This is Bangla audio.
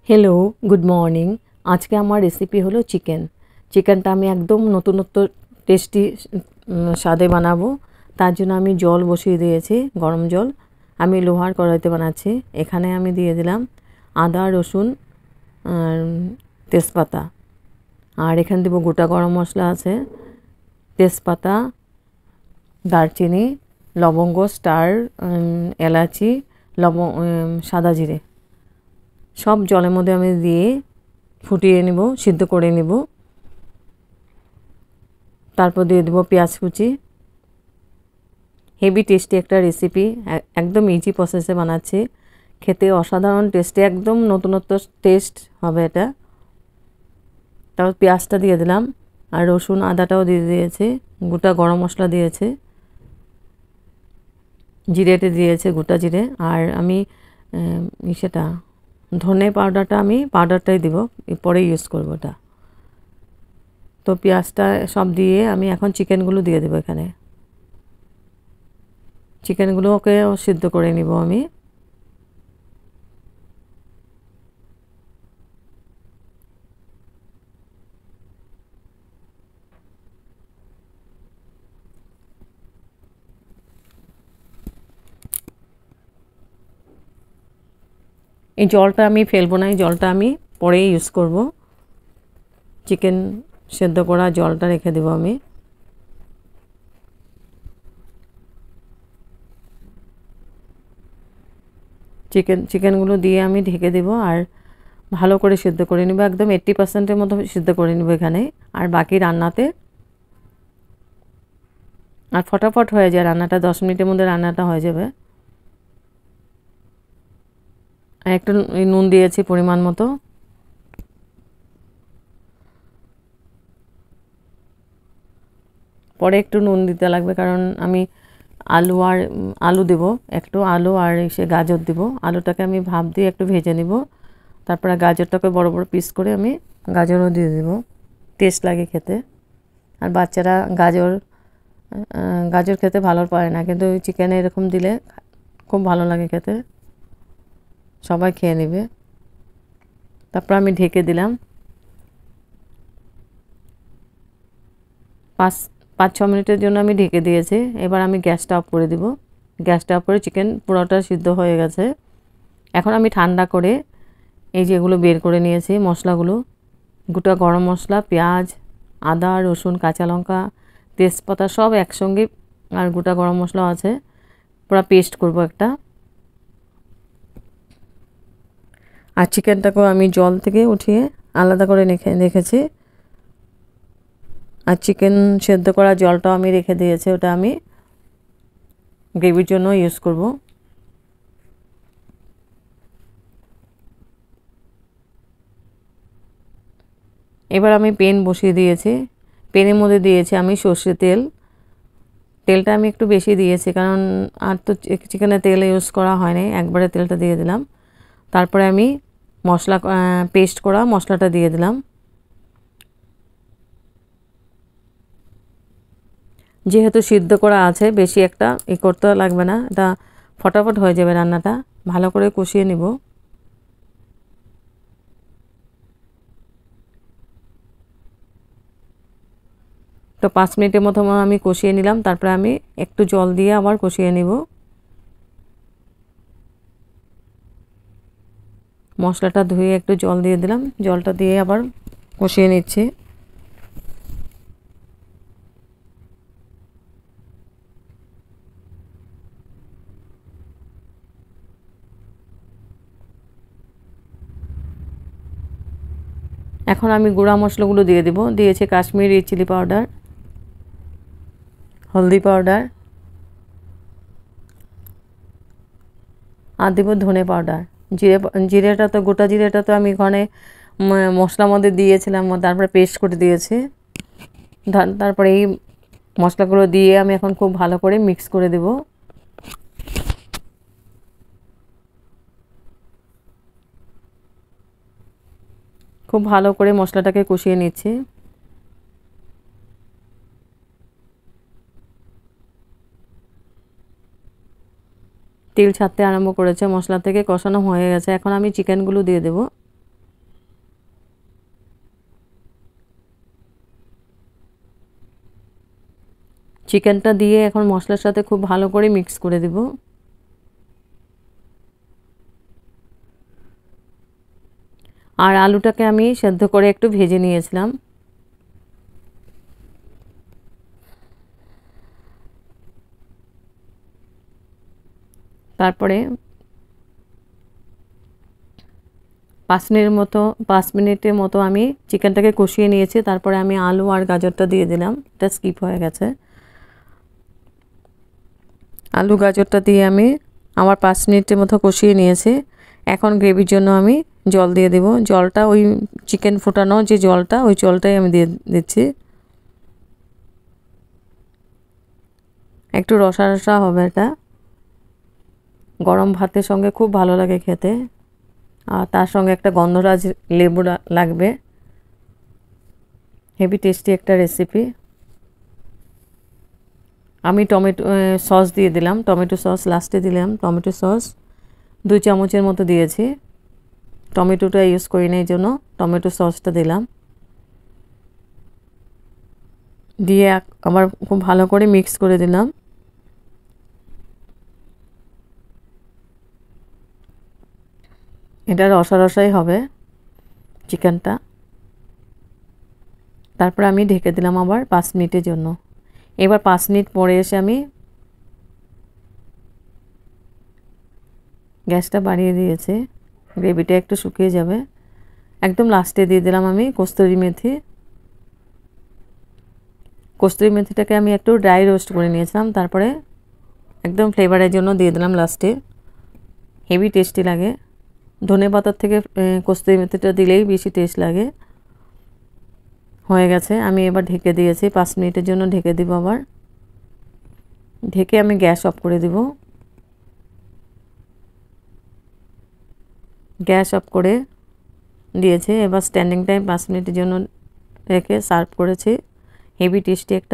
Hello, good morning. আজকে আমার রেসিপি হলো চিকেন। চিকেনটা আমি একদম নতুনত্ব টেস্টি স্বাদে বানাবো। তার জন্য আমি জল বসিয়ে দিয়েছি, গরম জল। আমি লোহার কড়াইতে বানাচ্ছি। এখানে আমি দিয়ে দিলাম আদা, রসুন, আর তেজপাতা। আর এখানে দেবো গোটা গরম মশলা আছে, তেজপাতা, দারচিনি, লবঙ্গ, স্টার, এলাচি, সাদা জিরে। সব জলের মধ্যে আমি দিয়ে ফুটিয়ে নেব, সিদ্ধ করে নেব। তারপর দিয়ে দেবো পেঁয়াজ কুচি। হেভি টেস্টি একটা রেসিপি, একদম ইজি প্রসেসে বানাচ্ছি। খেতে অসাধারণ টেস্টি, একদম নতুনত্ব টেস্ট হবে এটা। তারপর পেঁয়াজটা দিয়ে দিলাম, আর রসুন আদাটাও দিয়ে দিয়েছি, গোটা গরম মশলা দিয়েছে, জিরেটা দিয়েছে, গোটা জিরে। আর আমি সেটা ধনে পাউডারটা আমি পাউডারটাই দিব, পরে ইউজ করবো ওটা। তো পেঁয়াজটা সব দিয়ে আমি এখন চিকেনগুলো দিয়ে দেবো এখানে। চিকেনগুলোকে সিদ্ধ করে নিব আমি। এই জলটা আমি ফেলবো না, এই জলটা আমি পরে ইউজ করব। চিকেন সেদ্ধ করা জলটা রেখে দেবো আমি। চিকেনগুলো দিয়ে আমি ঢেকে দেব, আর ভালো করে সিদ্ধ করে নেব। একদম 80%-এর মতো সিদ্ধ করে নেব এখানে। আর বাকি রান্নাতে, আর ফটাফট হয়ে যায় রান্নাটা, 10 মিনিটের মধ্যে রান্নাটা হয়ে যাবে। আর একটু নুন দিয়েছি পরিমাণ মতো। পরে একটু নুন দিতে লাগবে, কারণ আমি আলু দেব, একটু আলু আর সে গাজর দেব। আলুটাকে আমি ভাপ দিয়ে একটু ভেজে নিব। তারপরে গাজরটাকে বড় বড় পিস করে আমি গাজরও দিয়ে দেব, টেস্ট লাগে খেতে। আর বাচ্চারা গাজর খেতে ভালো পায় না, কিন্তু চিকেনে এরকম দিলে খুব ভালো লাগে খেতে, সবাই খেয়ে নেবে। তারপর আমি ঢেকে দিলাম। 5-6 মিনিটের জন্য আমি ঢেকে দিয়েছি। এবার আমি গ্যাসটা অফ করে দিব। গ্যাসটা অফ করে, চিকেন পুরোটা সিদ্ধ হয়ে গেছে। এখন আমি ঠান্ডা করে এই যেগুলো বের করে নিয়েছি মশলাগুলো, গোটা গরম মশলা, পেঁয়াজ, আদা, রসুন, কাঁচা লঙ্কা, তেজপাতা সব একসঙ্গে, আর গোটা গরম মশলা আছে, পুরো পেস্ট করব একটা। আর চিকেনটাকেও আমি জল থেকে উঠিয়ে আলাদা করে রেখেছি। আর চিকেন সেদ্ধ করা জলটাও আমি রেখে দিয়েছি, ওটা আমি গ্রেভির জন্য ইউজ করব। এবার আমি পেন বসিয়ে দিয়েছি। পেনের মধ্যে দিয়েছি আমি সর্ষে তেল। তেলটা আমি একটু বেশি দিয়েছি, কারণ আর তো চিকেনে তেল ইউজ করা হয়নি, একবারে তেলটা দিয়ে দিলাম। তারপরে আমি পেস্ট করা মশলাটা দিয়ে দিলাম। যেহেতু সিদ্ধ করা আছে, বেশি একটা করতে লাগবে না, এটা ফটাফট হয়ে যাবে রান্নাটা। ভালো করে কষিয়ে নিব। তো 5 মিনিটের মতো আমি কষিয়ে নিলাম। তারপরে আমি একটু জল দিয়ে আবার কষিয়ে নিব। মশলাটা ধুয়ে একটু জল দিয়ে দিলাম, জলটা দিয়ে আবার কষিয়ে নিচ্ছি। এখন আমি গুঁড়া মশলাগুলো দিয়ে দেব। দিয়েছি কাশ্মীরি চিলি পাউডার, হলদি পাউডার, আর দেব ধনে পাউডার। জিরেটা তো, গোটা জিরেটা তো আমি ওখানে মশলার মধ্যে দিয়েছিলাম, তারপরে পেস্ট করে দিয়েছি। তারপরে এই মশলাগুলো দিয়ে আমি এখন খুব ভালো করে মিক্স করে দেব। খুব ভালো করে মশলাটাকে কষিয়ে নিচ্ছি। তেল ছাড়তে আরম্ভ করেছে, মশলা থেকে কষানো হয়ে গেছে। এখন আমি চিকেনগুলো দিয়ে দেব। চিকেনটা দিয়ে এখন মশলার সাথে খুব ভালো করে মিক্স করে দেব। আর আলুটাকে আমি সেদ্ধ করে একটু ভেজে নিয়েছিলাম। তারপরে 5 মিনিটের মতো আমি চিকেনটাকে কষিয়ে নিয়েছি। তারপরে আমি আলু আর গাজরটা দিয়ে দিলাম, এটা স্কিপ হয়ে গেছে। আলু গাজরটা দিয়ে আমি আবার 5 মিনিটের মতো কষিয়ে নিয়েছি। এখন গ্রেভির জন্য আমি জল দিয়ে দেব। জলটা ওই চিকেন ফোটানো যে জলটা, ওই জলটাই আমি দিয়ে দিচ্ছি। একটু রসা রসা হবে, এটা গরম ভাতের সঙ্গে খুব ভালো লাগে খেতে। আর তার সঙ্গে একটা গন্ধরাজ লেবু লাগবে। হেভি টেস্টি একটা রেসিপি। আমি টমেটো সস দিয়ে দিলাম, টমেটো সস লাস্টে দিলাম। টমেটো সস 2 চামচের মতো দিয়েছি। টমেটোটা ইউজ করি না, এই জন্য টমেটো সসটা দিলাম। দিয়ে আবার খুব ভালো করে মিক্স করে দিলাম। এটা রসা রসাই হবে চিকেনটা। তারপর আমি ঢেকে দিলাম আবার 5 মিনিটের জন্য। এবার 5 মিনিট পরে এসে আমি গ্যাসটা বাড়িয়ে দিয়েছি। গ্রেভিটা একটু শুকিয়ে যাবে। একদম লাস্টে দিয়ে দিলাম আমি কস্তুরি মেথি। কস্তুরি মেথিটাকে আমি একটু ড্রাই রোস্ট করে নিয়েছিলাম, তারপরে একদম ফ্লেভারের জন্য দিয়ে দিলাম লাস্টে। হেভি টেস্টি লাগে। ধনেপাতার থেকে কস্তুরি মেথিটা দিলেই বেশি টেস্ট লাগে। হয়ে গেছে, আমি এবার ঢেকে দিয়েছি। 5 মিনিটের জন্য ঢেকে দিব। আবার ঢেকে আমি গ্যাস অফ করে দিব। গ্যাস অফ করে দিয়েছি। এবার স্ট্যান্ডিং টাইম 5 মিনিটের জন্য রেখে সার্ভ করেছি। হেভি টেস্টি একটা